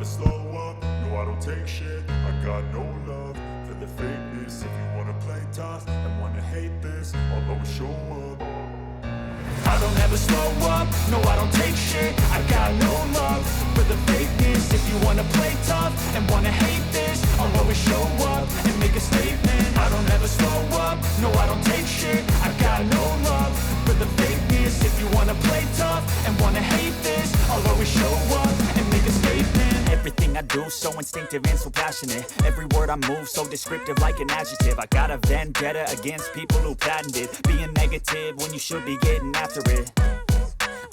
slow up, no I don't take shit. I got no love for the fakeness. If you wanna play tough and wanna hate this, I'll always show up. I don't ever slow up, no I don't take shit. I got no love for the fakeness. If you wanna play tough and wanna hate this, I'll always show up and make a statement. I don't ever slow up, no I don't take shit. I got no love for the fakeness. If you wanna play tough and wanna hate this, I'll always show up and make a statement. Everything I do so instinctive and so passionate. Every word I move so descriptive like an adjective. I got a vendetta against people who patented being negative when you should be getting after it.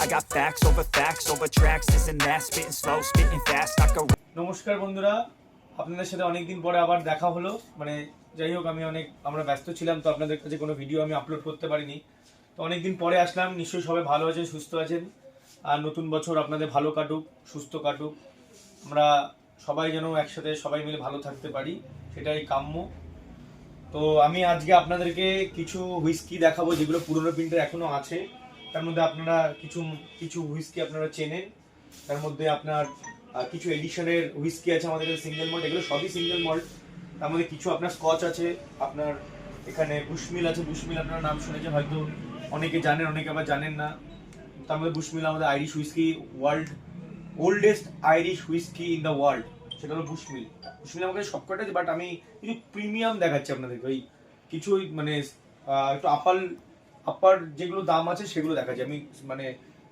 I got facts over tracks. This and that, spitting slow, spitting fast. I could... নমস্কার বন্ধুরা, আপনাদের সাথে অনেকদিন পরে আবার দেখা হলো। যাই হোক আমরা ব্যস্ত ছিলাম, তো আপনাদের কাছে কোনো ভিডিও আমি আপলোড করতে পারিনি। তো অনেকদিন পরে আসলাম, নিশ্চয়ই সবাই ভালো আছেন, সুস্থ আছেন। আর নতুন বছর আপনাদের ভালো কাটুক, সুস্থ কাটুক। আমরা সবাই যেন একসাথে সবাই মিলে ভালো থাকতে পারি, সেটাই কাম্য। তো আমি আজকে আপনাদেরকে কিছু হুইস্কি দেখাবো যেগুলো পুরনো প্রিন্টের এখনো আছে। তার মধ্যে আপনারা কিছু হুইস্কি আপনারা চেনেন। তার মধ্যে আপনার কিছু এডিশনের হুইস্কি আছে আমাদের কাছে, সিঙ্গেল মল্ট, এগুলো সবই সিঙ্গেল মল্ট। তার মধ্যে কিছু আপনার স্কচ আছে, আপনার এখানে বুশমিল আছে। বুশমিল আপনারা নাম শুনেছেন হয়তো, অনেকে জানেন অনেকে আবার জানেন না। তার মধ্যে বুশমিল আমাদের Irish whisky, world oldest Irish whisky in the world, সেটা হলো বুশমিল। বুশমিল আমাকে সবকটা আছে, বাট আমি কিছু প্রিমিয়াম দেখাচ্ছি আপনাদেরকে। ওই কিছু একটু আপার যেগুলো দাম আছে সেগুলো দেখাচ্ছি আমি।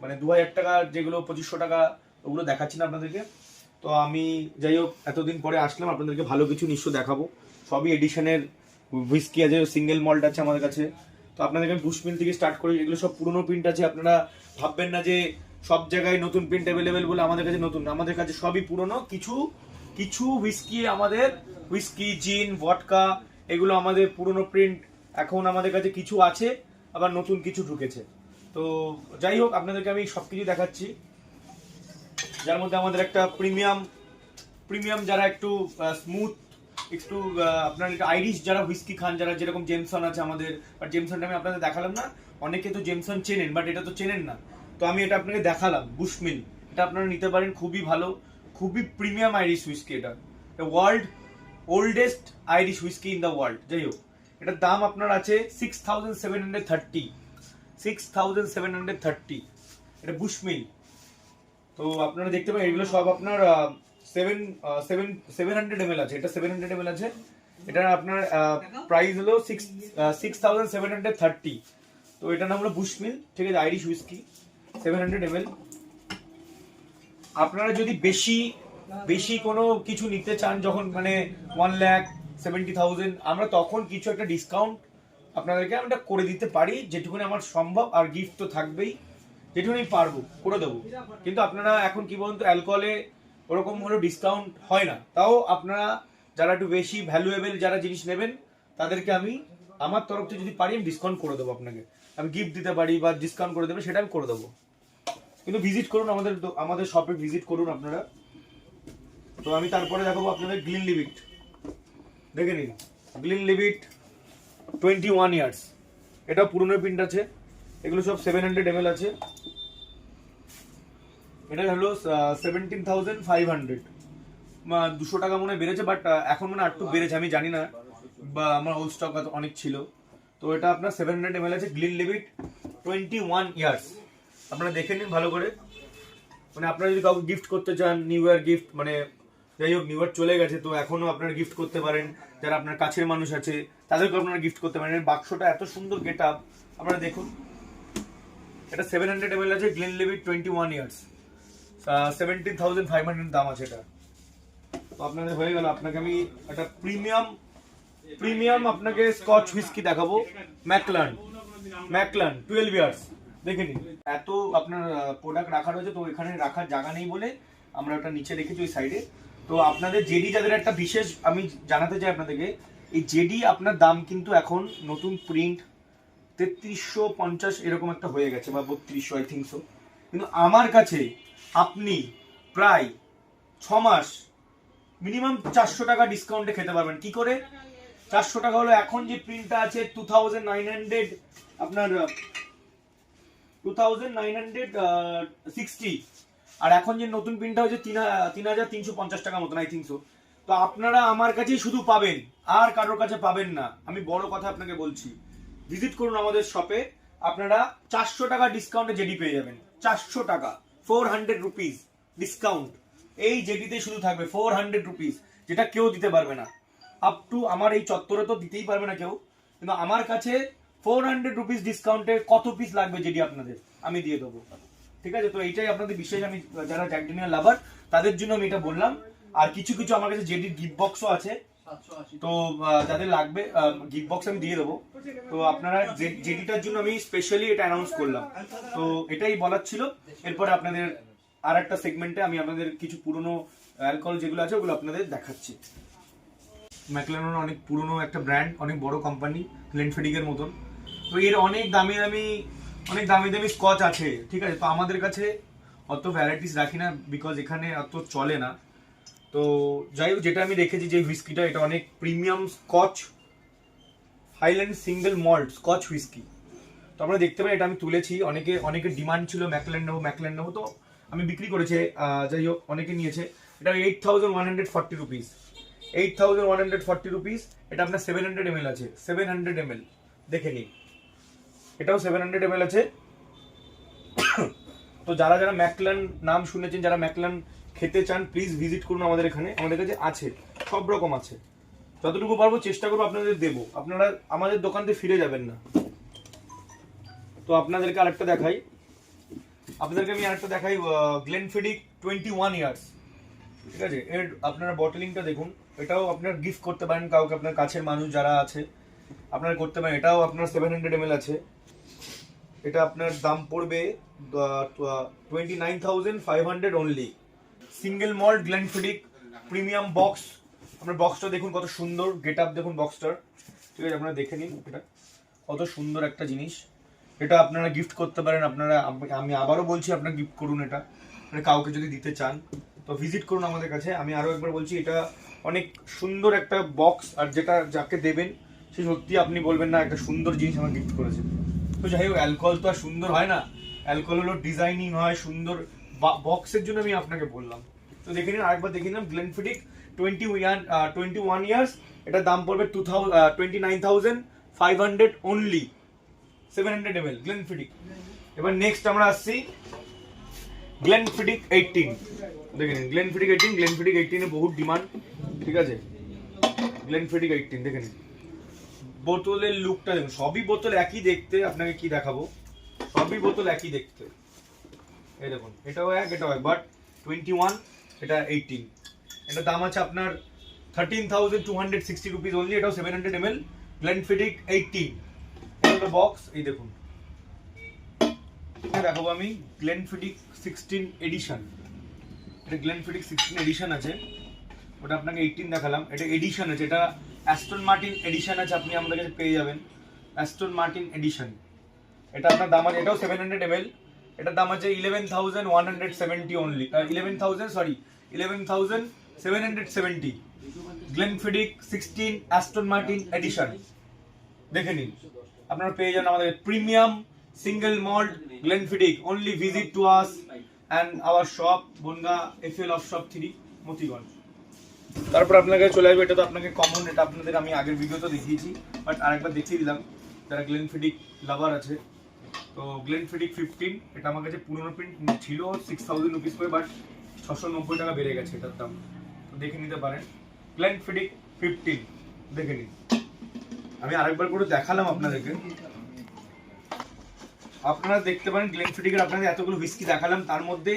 মানে 2000 টাকা যেগুলো 2500 টাকা, ওগুলো দেখাচ্ছি না আপনাদেরকে। তো আমি যাই হোক এতদিন পরে আসলাম, আপনাদেরকে ভালো কিছু নিশ্চয় দেখাবো। সবই এডিশনের হুইস্কি আছে, সিঙ্গেল মল্ট আছে আমাদের কাছে। তো আপনাদেরকে বুশমিল থেকে স্টার্ট করি। এগুলো সব পুরোনো প্রিন্ট আছে, আপনারা ভাববেন না যে সব জায়গায় নতুন প্রিন্ট অ্যাভেলেবেল বলে আমাদের কাছে নতুন। আমাদের কাছে সবই পুরোনো। কিছু হুইস্কি আমাদের, হুইস্কি, জিন, ভডকা, এগুলো আমাদের পুরোনো প্রিন্ট। এখন আমাদের কাছে কিছু আছে, আবার নতুন কিছু ঢুকেছে। তো যাই হোক আপনাদেরকে আমি সবকিছু দেখাচ্ছি। যার মধ্যে আমাদের একটা প্রিমিয়াম যারা একটু স্মুথ, একটু আপনার আইরিশ যারা হুইস্কি খান, যারা যেরকম জেমসন আছে আমাদের। বাট জেমসনটা আমি আপনাদের দেখালাম না, অনেকে তো জেমসন চেনেন, বাট এটা তো চেনেন না। তো আমি এটা আপনাকে দেখালাম বুশমিল, এটা আপনারা নিতে পারেন, খুবই ভালো, খুবই প্রিমিয়াম আইরিশ হুইস্কি। এটা world oldest Irish whisky in the world. যাই হোক এটার দাম আপনার আছে 6730। এটা বুশমিল। তো আপনারা দেখতে পারেন এগুলো সব আপনার 700 ml আছে। এটা 700 ml আছে। এটা আপনার প্রাইস হলো 6730। তো এটার নাম হলো বুশমিল, ঠিক আছে, আইরিশ হুইস্কি 700 ml। আপনারা যদি বেশি কোনো কিছু নিতে চান, যখন 1,70,000, আমরা তখন কিছু একটা ডিসকাউন্ট আপনাদেরকে আমরা করে দিতে পারি, যেটুকুনি আমার সম্ভব। আর গিফট তো থাকবেই, যেটুকুনি পারবো করে দেবো। কিন্তু আপনারা এখন কি বলুন তো, অ্যালকোহলে ওরকম হলো ডিসকাউন্ট হয় না। তাও আপনারা যারা একটু বেশি ভ্যালুয়েবল যারা জিনিস নেবেন, তাদেরকে আমি আমার তরফ থেকে যদি পারি আমি ডিসকাউন্ট করে দেবো। আপনাকে আমি গিফট দিতে পারি বা ডিসকাউন্ট করে দেবো, সেটা আমি করে দেবো। কিন্তু ভিজিট করুন আমাদের শপে, ভিজিট করুন আপনারা। তো আমি তারপরে দেখাবো আপনাদের গ্লিনলিভিট। দেখে নিন, গ্লিনলিভিট 21 ইয়ার্স, এটা পুরনো প্রিন্ট আছে। এগুলো সব 700 ml আছে। এটা হলো 17,500, 200 টাকা মনে বেড়েছে, বাট এখন মনে একটু বেড়েছে, আমি জানি না, বা আমার ওল্ড স্টক অনেক ছিল। তো এটা আপনার 700 ml আছে, গ্লিনলিভিট 21 ইয়ার্স। আপনারা দেখে নিন ভালো করে। আপনারা যদি কাউকে গিফট করতে চান, নিউ ইয়ার গিফট, যাই হোক নিউ ইয়ার চলে গেছে, তো এখনো আপনারা গিফট করতে পারেন। যারা আপনার কাছের মানুষ আছে তাদেরকে আপনারা গিফট করতে পারেন। বাক্সটা এত সুন্দর গেট আপ, আপনারা দেখুন। এটা 700 ml আছে, গ্লিনলিভিট 21 ইয়ার্স, 17,500 দাম আছে এটা। তো আপনাদের হয়ে গেল। আপনাকে আমি একটা প্রিমিয়াম আপনাকে স্কচ হুইস্কি দেখাবো, ম্যাকলান 12 ইয়ার্স। দেখে নিন, এত আপনার প্রোডাক্ট রাখা রয়েছে, তো এখানে রাখার জায়গা নেই বলে আমরা ওটা নিচে রেখেছি ওই সাইডে। তো আপনাদের জেডি যাদের একটা বিশেষ আমি জানাতে চাই আপনাদেরকে, এই জেডি আপনার দাম কিন্তু এখন নতুন প্রিন্ট 3350 এরকম একটা হয়ে গেছে, বা 3200 আই থিঙ্ক সো। কিন্তু আমার কাছে আপনি প্রায় 6 মাস মিনিমাম 400 টাকা ডিসকাউন্টে খেতে পারবেন। কি করে 400 টাকা হলো? এখন যে প্রিন্টটা আছে 2900, আপনার 2960, আর এখন যে নতুন প্রিন্টটা হচ্ছে 3,350 টাকা মতন, আই থিঙ্ক সো। তো আপনারা আমার কাছেই শুধু পাবেন, আর কারোর কাছে পাবেন না। আমি বড় কথা আপনাকে বলছি, ভিজিট করুন আমাদের শপে, আপনারা 400 টাকা ডিসকাউন্টে জেডি পেয়ে যাবেন। 400 টাকা, 400 রুপিস ডিসকাউন্ট এই জেডিতে শুধু থাকবে, 400 রুপিস, যেটা কেউ দিতে পারবে না। আপ টু আমার এই চত্বরে তো দিতেই পারবে না কেউ, কিন্তু আমার কাছে 400 রুপিস ডিসকাউন্টে কত পিস লাগবে জেডি আপনাদের আমি দিয়ে দেবো। ঠিক আছে, তো এইটাই আপনাদের বিশেষ, আমি যারা জ্যাক ড্যানিয়েল লাভার তাদের জন্য আমি এটা বললাম। আর কিছু কিছু আমার কাছে জেডির গিফট বক্সও আছে, তো যাদের লাগবে গিফট বক্স আমি দিয়ে দেবো। তো আপনারা জেডিটার জন্য আমি স্পেশালি এটা অ্যানাউন্স করলাম। তো এটাই বলার ছিল। এরপরে আপনাদের আর একটা সেগমেন্টে আমি আপনাদের কিছু পুরনো অ্যালকোহল যেগুলো আছে ওগুলো আপনাদের দেখাচ্ছি। ম্যাকলারেন অনেক পুরনো একটা ব্র্যান্ড, অনেক বড় কোম্পানি, গ্লেনফিডিকের মতন। তো এর অনেক দামি দামি স্কচ আছে, ঠিক আছে। তো আমাদের কাছে অত ভ্যারাইটিস রাখি না, বিকজ এখানে অত চলে না। তো যাই হোক, যেটা আমি রেখেছি যে হুইস্কিটা, এটা অনেক premium Scotch highland single malt Scotch whisky. তো আপনারা দেখতে পারেন, এটা আমি তুলেছি, অনেকের ডিমান্ড ছিল ম্যাকলারেন নেবো, তো আমি বিক্রি করেছি। যাই হোক, অনেকে নিয়েছে। এটা 8,140 রুপিস, 8,140 রুপিস। এটা আপনার 700 ml আছে, 700 ml দেখে নিন, এটাও 700 ml আছে। তো যারা যারা ম্যাকলারেন নাম শুনেছেন, যারা ম্যাকলারেন খেতে চান, প্লিজ ভিজিট করুন আমাদের এখানে। আমাদের কাছে আছে, সব রকম আছে, যতটুকু পারবো চেষ্টা করবো আপনাদের দেবো। আপনারা আমাদের দোকান থেকে ফিরে যাবেন না। তো আপনাদেরকে আরেকটা দেখাই, গ্লেনফিডিক 21 ইয়ার্স, ঠিক আছে। এর আপনারা বটলিংটা দেখুন, এটাও আপনার গিফট করতে পারেন কাউকে, আপনার কাছের মানুষ যারা আছে আপনারা করতে পারেন। এটাও আপনার 700 ml আছে। এটা আপনার দাম পড়বে 29,500 only. Single malt Glenfiddich premium box. আপনার বক্সটা দেখুন কত সুন্দর, গেট আপ দেখুন বক্সটার, ঠিক আছে। আপনারা দেখে নিন, এটা কত সুন্দর একটা জিনিস। এটা আপনারা গিফট করতে পারেন। আপনারা, আমি আবারও বলছি, আপনারা গিফট করুন এটা, মানে কাউকে যদি দিতে চান তো ভিজিট করুন আমাদের কাছে। আমি আরও একবার বলছি, এটা অনেক সুন্দর একটা বক্স, আর যেটা যাকে দেবেন সে সত্যি আপনি বলবেন না একটা সুন্দর জিনিস আমার গিফট করেছে। তো যাই হোক, অ্যালকোহল তো আর সুন্দর হয় না, অ্যালকোহল হলো ডিজাইনিং হয় সুন্দর, বক্সের জন্য আমি আপনাকে বললাম। তো দেখে নিন, আরেকবার দেখে নিলাম, গ্লেনফিডিক 21 ইয়ার্স। এটার দাম পড়বে 29,500 অনলি, 700 ml গ্লেনফিডিক। এবার নেক্সট আমরা আসছি গ্লেনফিডিক 18। দেখে নিন, গ্লেনফিডিক 18 এ বহুত ডিমান্ড, ঠিক আছে। গ্লেনফিডিক 18 দেখে নিন, বোতলের লুকটা দেখুন, সবই বোতল একই দেখতে। আপনাকে কি দেখাবো, সবই বোতল একই দেখতে। এই দেখুন, এটাও এটাও বাট 21, এটা 18। এটার দাম আছে আপনার 13,260 রুপিস অনলি। এটাও 700 ml গ্লেনফিডিক 18। এটা বক্স, এই দেখুন। দেখাবো আমি গ্লেনফিডিক 16 এডিশন। এটা গ্লেনফিডিক 16 এডিশন আছে, ওটা আপনাকে 18 দেখালাম। এটা এডিশন আছে, এটা অ্যাস্টন মার্টিন এডিশন আছে, আপনি আমাদের কাছে পেয়ে যাবেন অ্যাস্টন মার্টিন এডিশন। এটা আপনার দাম আছে, এটাও 700 ml। এটার দাম আছে 11,170 only, 11,770 Glenfiddich 16 Aston Martin edition. দেখে নিন, আপনারা পেয়ে যান আমাদের premium single malt Glenfiddich. Only visit to us and our shop, Bongaon FL off shop 3, Motiganj. তারপর আপনাকে চলে আসবে, এটা তো আপনাকে কমন, এটা আপনাদের আমি আগের ভিডিওতে দেখিয়েছি, বাট আরেকবার দেখিয়ে দিলাম যারা গ্লেনফিডিক লাভার আছে। তো গ্লেনফিডিক 15, এটা আমার কাছে পুরোনো প্রিন্ট ছিল 6,000 রুপিস করে, বাট 690 টাকা বেড়ে গেছে এটার দাম, তো দেখে নিতে পারেন। গ্লেনফিডিক 15 দেখে নিন। আমি আরেকবার করে দেখালাম আপনাদেরকে, আপনারা দেখতে পারেন গ্লেনফিডিকের আপনাদের এতগুলো হুইস্কি দেখালাম, তার মধ্যে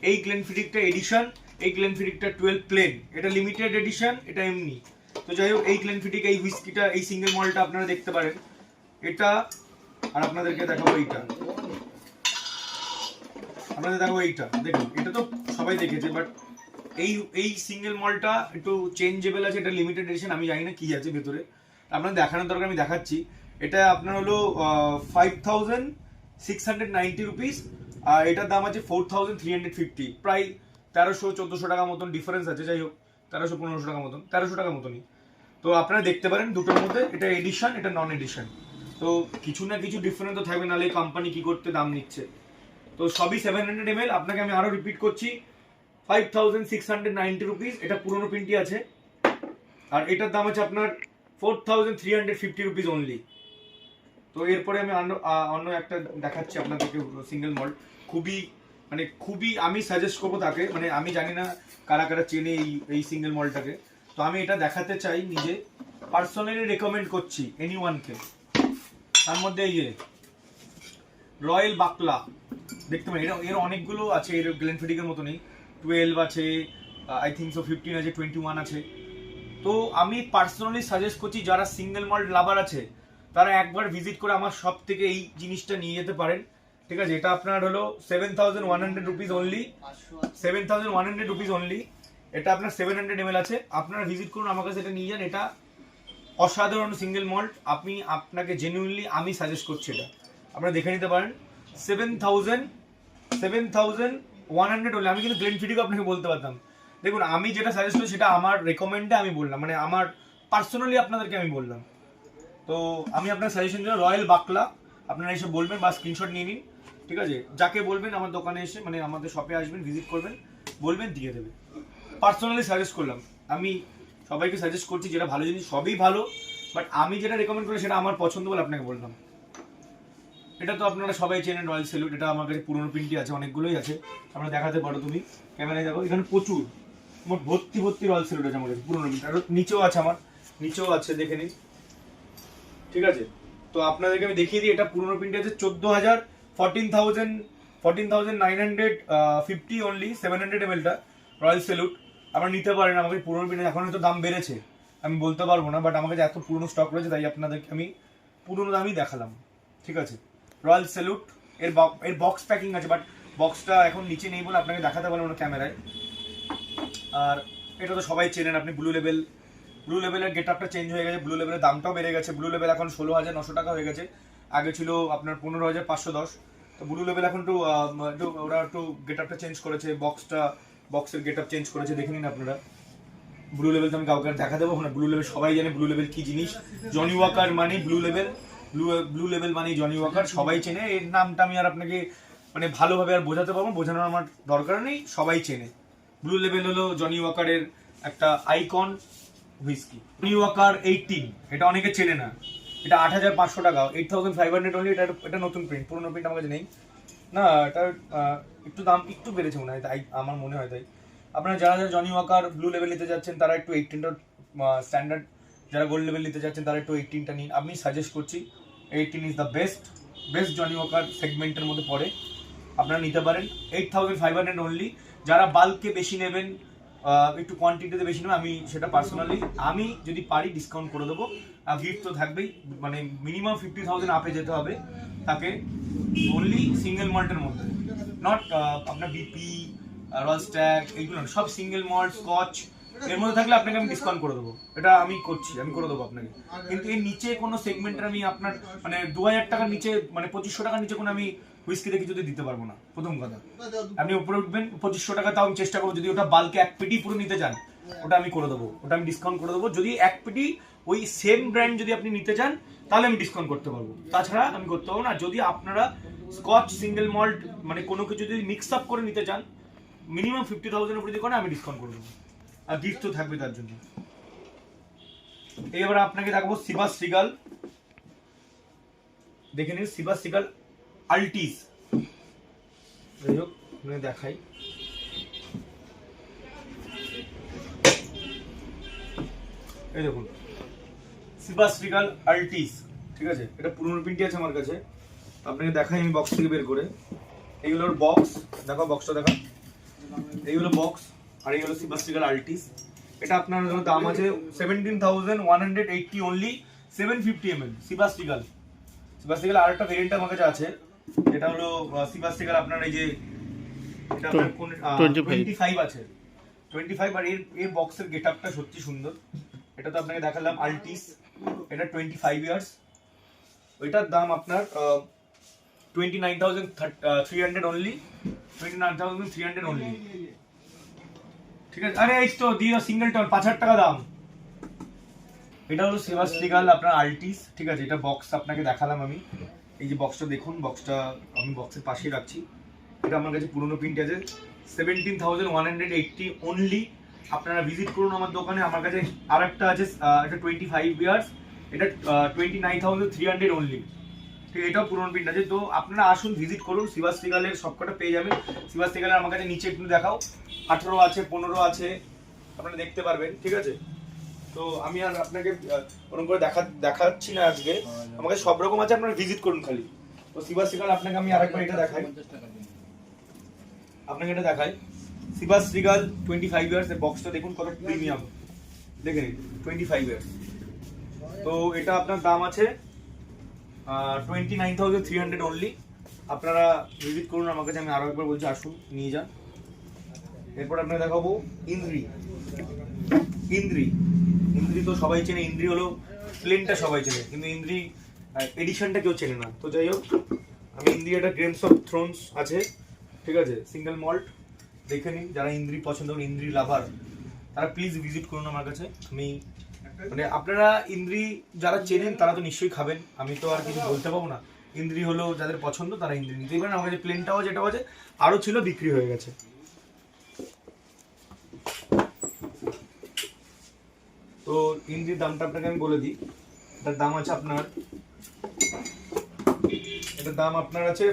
এই গ্লেনফিডিকটা এডিশন, এই গ্লেনফিডিকটা 12 প্লেন, এটা লিমিটেড এডিশন, এটা এমনি। তো যাই হোক, এই গ্লেনফিডিক এই হুইস্কিটা, এই সিঙ্গেল মলটা আপনারা দেখতে পারেন এটা। আর আপনাদেরকে দেখাবো এইটা, আপনাদের দেখাবো এইটা। দেখুন, এটা তো সবাই দেখেছে, বাট এই সিঙ্গেল মলটা একটু চেঞ্জেবল আছে, এটা লিমিটেড এডিশন, আমি জানি না কি আছে ভেতরে, আপনাদের দেখানোর দরকার, আমি দেখাচ্ছি। এটা আপনার হলো 5,690 রুপিস, আর এটার দাম আছে 4,350, প্রায় 1300-1400 টাকা মতন ডিফারেন্স আছে। যাই হোক, 1300-1500 টাকা মতন, 1300 টাকা মতনই। তো আপনারা দেখতে পারেন দুটোর মধ্যে, এটা এডিশন, এটা নন এডিশন। তো কিছু না কিছু ডিফারেন্স তো থাকবে, নাহলে কোম্পানি কি করতে দাম নিচ্ছে। তো সবই 700 ml। আপনাকে আমি আরো রিপিট করছি, 5690 রুপিস। এটা পুরনো প্রিন্টই আছে, আর এটার দাম আছে আপনার 4350 রুপিস অনলি। তো এরপরে আমি অন্য একটা দেখাচ্ছি আপনাদেরকে, সিঙ্গেল মল্ট। খুবই আমি সাজেস্ট করবো তাকে, মানে আমি জানি না কারা কারা চেনে এই সিঙ্গেল মল্টটাকে। তো আমি এটা দেখাতে চাই, নিজে পার্সোনালি রেকমেন্ড করছি এনিওয়ানকে। তার মধ্যে এই যে রয়্যাল বাকলা, দেখতে পারেন, এর অনেকগুলো আছে, এর গ্লেনফিডিকের মতনই 12 আছে, আই থিঙ্ক সো 15 আছে, 21 আছে। তো আমি পার্সোনালি সাজেস্ট করছি যারা সিঙ্গেল মল্ট লাভার আছে তারা একবার ভিজিট করে আমার সব থেকে এই জিনিসটা নিয়ে যেতে পারেন, ঠিক আছে। এটা আপনার হলো 7100 রুপিস অনলি, 7100 রুপিস অনলি। এটা আপনার 700 ml আছে, আপনারা ভিজিট করুন আমার কাছে, এটা নিয়ে যান। এটা অসাধারণ সিঙ্গেল মল্ট, আপনাকে জেনুইনলি আমি সাজেস্ট করছি, এটা আপনারা দেখে নিতে পারেন। 7100 হলে আমি কিন্তু গ্লেনফিডিকও আপনাকে বলতে পারতাম। দেখুন, আমি যেটা সাজেস্ট করি সেটা আমার রেকমেন্ডে আমি বললাম, মানে আমার পার্সোনালি আপনাদেরকে আমি বললাম। তো আমি আপনার সাজেশন দিলাম রয়্যাল বাকলা, আপনারা এসে বলবেন বা স্ক্রিনশট নিয়ে নিন, ঠিক আছে। যাকে বলবেন আমার দোকানে এসে, মানে আমাদের শপে আসবেন, ভিজিট করবেন, বলবেন, দিয়ে দেবে। পার্সোনালি সাজেস্ট করলাম, আমি সবাইকে সাজেস্ট করছি, যেটা ভালো জিনিস সবই ভালো, বাট আমি যেটা রেকমেন্ড করি সেটা আমার পছন্দ বলে আপনাকে বললাম। এটা তো আপনারা সবাই চেনেন, রয়্যাল স্যালুট। এটা আমার কাছে পুরোনো প্রিন্টই আছে, অনেকগুলোই আছে, আপনারা দেখাতে পারো, তুমি ক্যামেরায় দেখো, এখানে প্রচুর, মোট ভর্তি রয়্যাল স্যালুট আছে আমার কাছে, পুরোনো প্রিন্ট। আর নিচেও আছে, আমার নিচেও আছে, দেখে নিন, ঠিক আছে। তো আপনাদেরকে আমি দেখিয়ে দিই, এটা পুরোনো প্রিন্ট আছে 14,950 অনলি, 700 ml টা রয়্যাল স্যালুট। আপনারা নিতে পারেন, আমাকে পুরোনো প্রিন্ট, এখন হয়তো দাম বেড়েছে, আমি বলতে পারবো না, বাট আমার কাছে এত পুরোনো স্টক রয়েছে, তাই আপনাদেরকে আমি পুরোনো দামই দেখালাম, ঠিক আছে। রয়্যাল স্যালুট, এর বক্স প্যাকিং আছে, বাট বক্সটা এখন নিচে নেই বলে আপনাকে দেখাতে পারবো না ক্যামেরায়। আর এটা তো সবাই চেনেন আপনি, ব্লু লেভেলের গেট আপটা চেঞ্জ হয়ে গেছে, ব্লু লেভেলের দামটাও বেড়ে গেছে। ব্লু লেভেল এখন 16,900 টাকা হয়ে গেছে, আগে ছিল আপনার 15,510। তো ব্লু লেভেল এখন ওরা একটু গেট আপটা চেঞ্জ করেছে, বক্সের গেট আপ চেঞ্জ করেছে, দেখে নিন আপনারা। ব্লু লেভেল তো আমি কাউকে দেখা দেবো না, ব্লু লেভেল সবাই জানে ব্লু লেভেল কি জিনিস। জনি ওয়াকার মানে ব্লু লেভেল মানে জনি ওয়াকার, সবাই চেনে। এর নামটা আমি আর আপনাকে মানে ভালোভাবে আর বোঝাতে পারবো, বোঝানোর আমার দরকার নেই, সবাই চেনে। ব্লু লেভেল হলো জনি ওয়াকারের একটা আইকন হুইস্কি। জনি ওয়াকার 18, এটা অনেকে চেনে না, এটা 8,500 টাকা, 8,500 অনলি। এটা নতুন প্রিন্ট, পুরোনো প্রিন্ট আমার কাছে নেই না, এটা একটু দাম একটু বেড়েছে মনে হয়, তাই আমার মনে হয়। তাই আপনারা যারা জনি ওয়াকার ব্লু লেভেল নিতে যাচ্ছেন তারা একটু 18টা স্ট্যান্ডার্ড, যারা গোল্ড লেভেল নিতে যাচ্ছেন তারা একটু 18টা নিন। আমি সাজেস্ট করছি 18 is the best Johnnie Walker সেগমেন্টের মধ্যে পড়ে, আপনারা নিতে পারেন। 8,500 অনলি। যারা বাল্কে বেশি নেবেন, একটু কোয়ান্টিটিতে বেশি নেবেন, আমি সেটা পার্সোনালি আমি যদি পারি ডিসকাউন্ট করে দেবো। আর গিফট তো থাকবেই, মানে মিনিমাম 50,000 আপে যেতে হবে তাকে, অনলি সিঙ্গেল মল্টের মধ্যে, নট আপনার বিপি, রয়্যাল স্ট্যাগ, এইগুলো সব সিঙ্গেল মল্ট, স্কচ, এর মধ্যে থাকলে আপনাকে আমি ডিসকাউন্ট করে দেবো। এটা আমি করে দেবো আপনাকে। কিন্তু এর নিচে কোনো সেগমেন্টের আমি আপনার মানে 2,000 টাকার নিচে, মানে 2,500 টাকার নিচে কোনো আমি হুইস্কিতে কিছু দিতে পারবো না। প্রথম কথা, আপনি উপরে উঠবেন 2,500 টাকা, তাও আমি চেষ্টা করবো, যদি ওটা বাল্কে এক পেটি পুরো নিতে চান ওটা আমি করে দেবো, ওটা আমি ডিসকাউন্ট করে দেবো। যদি এক পেটি ওই সেম ব্র্যান্ড যদি আপনি নিতে চান তাহলে আমি ডিসকাউন্ট করতে পারবো, তাছাড়া আমি করতে পারবো না। যদি আপনারা স্কচ, সিঙ্গেল মল্ট, মানে কোনো কিছু যদি মিক্স আপ করে নিতে চান, মিনিমাম 50,000 উপরে যদি করেন আমি ডিসকাউন্ট করে দেবো, আর গিফট তো থাকবে তার জন্য। এবার আপনাকে দেখাবো সিবাস সিগাল, দেখে নিন সিবাস সিগাল আল্টিস। যাই হোক দেখাই, এই দেখুন সিবাস সিগাল আল্টিস, ঠিক আছে। এটা পুরোনো প্রিন্টই আছে আমার কাছে, আপনাকে দেখাই আমি বক্স থেকে বের করে। এইগুলোর বক্স দেখো, বক্সটা দেখা, এইগুলো বক্স, আর এই হলো সিবাস সিগাল আল্টিস। এটা আপনার দাম আছে 17,180 অনলি, 750 ml সিবাস সিগাল। আর একটা ভেরিয়েন্ট আমার কাছে আছে, এটা হলো সিবাস সিগাল আপনার এই যে এটা আপনার কোন 25 আছে, 25। আর এর বক্সের গেটআপটা সত্যি সুন্দর। এটা তো আপনাকে দেখালাম আল্টিস, এটা 25 ইয়ার্স, ওইটার দাম আপনার 29,300 অনলি, 29,300 অনলি, ঠিক আছে। আরে এই তো দিয়ে সিঙ্গেল টন 5,000 টাকা দাম। এটা হলো সিবাস সিগাল আপনার আল্টিস, ঠিক আছে। এটা বক্স আপনাকে দেখালাম আমি, এই যে বক্সটা দেখুন, বক্সটা আমি বক্সের পাশেই রাখছি, এটা আমার কাছে পুরোনো প্রিন্ট আছে 17,180 অনলি। আপনারা ভিজিট করুন আমার দোকানে। আমার কাছে আর একটা আছে, এটা 25 ইয়ার্স, এটা 29,300 অনলি। ঠিক, এটাও পুরোনো প্রিন্ট আছে। তো আপনারা আসুন, ভিজিট করুন, শিবা স্ট্রিগালের সবকটা পেয়ে যাবেন। শিবা স্ট্রিগালের আমার কাছে নিচে একটু দেখাও, 18 আছে, 15 আছে, আপনারা দেখতে পারবেন। ঠিক আছে, তো আমি আর আপনাকে ওরকম করে দেখাচ্ছি না আজকে, আমার কাছে সব রকম আছে, আপনারা ভিজিট করুন খালি। তো শিবা স্ট্রিগাল আপনাকে আমি আরেকবার এটা দেখাই, আপনাকে এটা দেখাই। শিবা স্ট্রিগাল 25 ইয়ার্স এর বক্সটা দেখুন কত প্রিমিয়াম, দেখে নিন 25 ইয়ার্স। তো এটা আপনার দাম আছে 29,300 অনলি। আপনারা ভিজিট করুন আমার কাছে, আমি আরো একবার বলছি আসুন, নিয়ে যান। এরপর আপনাকে দেখাবো ইন্দ্রি। ইন্দ্রি ইন্দ্রি তো সবাই চেনে, ইন্দ্রি হলো প্লেনটা সবাই চেনে, কিন্তু ইন্দ্রি এডিশনটা কেউ চেনে না। তো যাই হোক, আমি ইন্দ্রি একটা গেমস অফ থ্রোনস আছে, ঠিক আছে, সিঙ্গেল মল্ট, দেখে নিন। যারা ইন্দ্রি পছন্দ করেন, ইন্দ্রি লাভার, তারা প্লিজ ভিজিট করুন আমার কাছে। আমি মানে আপনারা ইন্দ্রি যারা চেনেন তারা তো নিশ্চয়ই খাবেন, আমি তো আর কিছু বলতে পারবো না। ইন্দ্রি হলো যাদের পছন্দ তারা ইন্দ্রি নিতেই পারেন। আমার কাছে প্লেনটাও যেটা আছে আরো ছিল, বিক্রি হয়ে গেছে। তো ইন্দ্রির দামটা আপনাকে আমি বলে দিই। এটার দাম আছে আপনার, এটার দাম আপনার আছে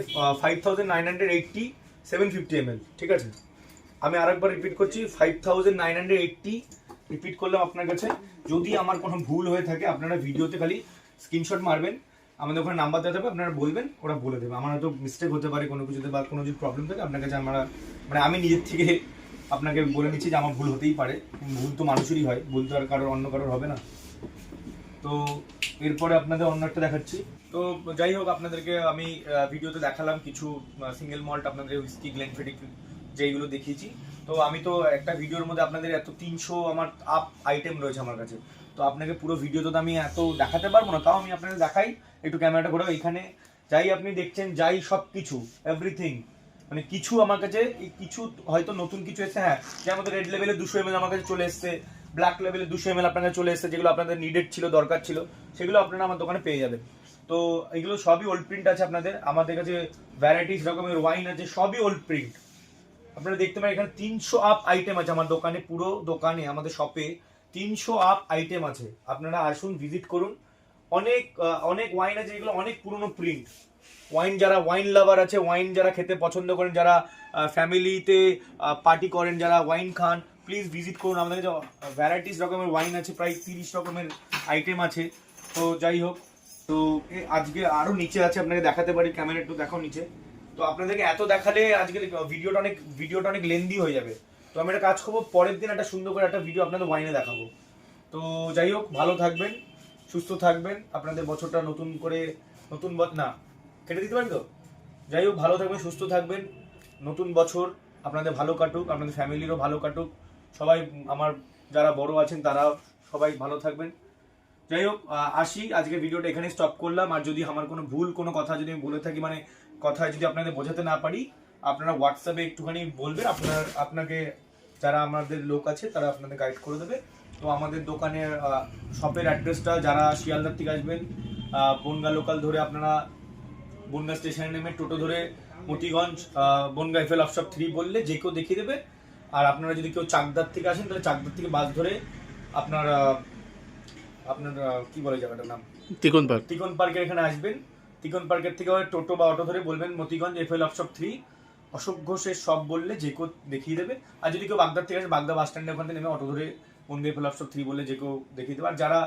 5,980 750 ml। ঠিক আছে, আমি আরেকবার রিপিট করছি, 5,980 রিপিট করলাম আপনার কাছে। যদি আমার কোনো ভুল হয়ে থাকে আপনারা ভিডিওতে খালি স্ক্রিনশট মারবেন, আমাদের ওখানে নাম্বার দেওয়া থাকবে, আপনারা বলবেন, ওরা বলে দেবে। আমার হয়তো মিস্টেক হতে পারে কোনো কিছুতে, বা কোনো যদি প্রবলেম থাকে আপনার কাছে আমরা মানে আমি নিজের থেকে আপনাকে বলে নিচ্ছি যে আমার ভুল হতেই পারে, ভুল তো মানুষেরই হয়, ভুল তো আর কারোর অন্য কারোর হবে না। তো এরপরে আপনাদের অন্য একটা দেখাচ্ছি। তো যাই হোক, আপনাদেরকে আমি ভিডিওতে দেখালাম কিছু সিঙ্গেল মল্ট, আপনাদের হুইস্কি, গ্লেনফিডিক যেইগুলো দেখিয়েছি। তো আমি তো একটা ভিডিওর মধ্যে আপনাদের এত 300 আমার আপ আইটেম রয়েছে আমার কাছে, তো আপনাকে পুরো ভিডিওতে তো আমি এত দেখাতে পারবো না, তাও আমি আপনাদের দেখাই। একটু ক্যামেরাটা ঘোরাও, এখানে যাই আপনি দেখছেন, যাই সব কিছু এভরিথিং, মানে কিছু আমার কাছে কিছু হয়তো নতুন কিছু এসেছে, হ্যাঁ, যে আমাদের রেড লেভেলে 200 ml আমার কাছে চলে এসছে, ব্ল্যাক লেভেলে 200 ml আপনার কাছে চলে এসছে, যেগুলো আপনাদের নিডেড ছিল, দরকার ছিল, সেগুলো আপনারা আমার দোকানে পেয়ে যাবেন। তো এগুলো সবই ওল্ড প্রিন্ট আছে আপনাদের, আমাদের কাছে ভ্যারাইটিস রকমের ওয়াইন আছে, সবই ওল্ড প্রিন্ট। আপনারা দেখতে পারেন এখানে 300 আপ আইটেম আছে আমার দোকানে, পুরো দোকানে আমাদের শপে 300 আপ আইটেম আছে। আপনারা আসুন, ভিজিট করুন। অনেক অনেক ওয়াইন আছে, এগুলো অনেক পুরনো প্রিন্ট ওয়াইন। যারা ওয়াইন লাভার আছে, ওয়াইন যারা খেতে পছন্দ করেন, যারা ফ্যামিলিতে পার্টি করেন, যারা ওয়াইন খান, প্লিজ ভিজিট করুন। আমাদের কাছে ভ্যারাইটিস রকমের ওয়াইন আছে, প্রায় 30 রকমের আইটেম আছে। তো যাই হোক, তো আজকে আরো নিচে আছে, আপনাকে দেখাতে পারি, ক্যামেরা একটু দেখাও নিচে। তো আপনাদেরকে এত দেখালে আজকে ভিডিওটা অনেক লেন্দি হয়ে যাবে। তো আমি একটা কাজ করবো, পরের দিন একটা সুন্দর করে একটা ভিডিও আপনাদের ওয়াইনে দেখাবো। তো যাই হোক, ভালো থাকবেন, সুস্থ থাকবেন, আপনাদের বছরটা নতুন করে না কেটে দিতে পারি তো। যাই হোক, ভালো থাকবেন, সুস্থ থাকবেন, নতুন বছর আপনাদের ভালো কাটুক, আপনাদের ফ্যামিলিরও ভালো কাটুক, সবাই আমার যারা বড় আছেন তারা সবাই ভালো থাকবেন। যাই হোক, আসি, আজকে ভিডিওটা এখানে স্টপ করলাম। আর যদি আমার কোনো ভুল কোনো কথা যদি আমি বলে থাকি, মানে কথায় যদি আপনাদের বোঝাতে না পারি, আপনারা হোয়াটসঅ্যাপে একটুখানি বলবেন, আপনাকে যারা আমাদের লোক আছে তারা আপনাদের গাইড করে দেবে। তো আমাদের দোকানের শপের অ্যাড্রেসটা, যারা শিয়ালদার থেকে আসবেন, বনগা লোকাল ধরে আপনারা বনগা স্টেশনে নেমে টোটো ধরে মতিগঞ্জ বনগা এফএল অফশপ 3 বললে যে কেউ দেখিয়ে দেবে। আর আপনারা যদি কেউ চাকদার থেকে আসেন, তাহলে চাকদার থেকে বাস ধরে আপনার কি বলে জায়গাটার নাম, তিকন পার্কের এখানে আসবেন। তিকন পার্কের থেকে টোটো বা অটো ধরে বলবেন মতিগঞ্জ এফএল অফশপ 3, অশোক ঘোষের সব বললে যে কেউ দেখিয়ে দেবে। আর যদি কেউ বাগদার থেকে আসে, বাগদা বাস স্ট্যান্ডে ওখান থেকে নেমে অটো ধরে বনগা এফএল অফশপ 3 বললে যে কেউ দেখিয়ে দেবে। আর যারা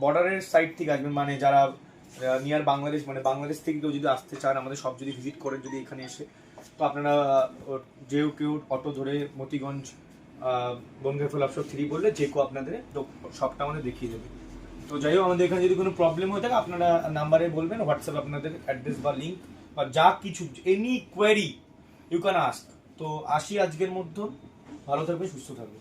বর্ডারের সাইড থেকে আসবেন, মানে যারা নিয়ার বাংলাদেশ, মানে বাংলাদেশ থেকে কেউ যদি আসতে চান, আমাদের সব যদি ভিজিট করেন যদি এখানে এসে, তো আপনারা কেউ অটো ধরে মতিগঞ্জ বনগা এফএল অফশপ 3 বললে যে কেউ আপনাদের সবটা আমাদের দেখিয়ে দেবে। তো যাই হোক, আমাদের এখানে যদি কোনো প্রবলেম হয়ে থাকে আপনারা নাম্বারে বলবেন, হোয়াটসঅ্যাপ আপনাদের অ্যাড্রেস বা লিঙ্ক বা যা কিছু, any query you can ask. তো আসি আজকের মধ্যে, ভালো থাকবে, সুস্থ থাকবে।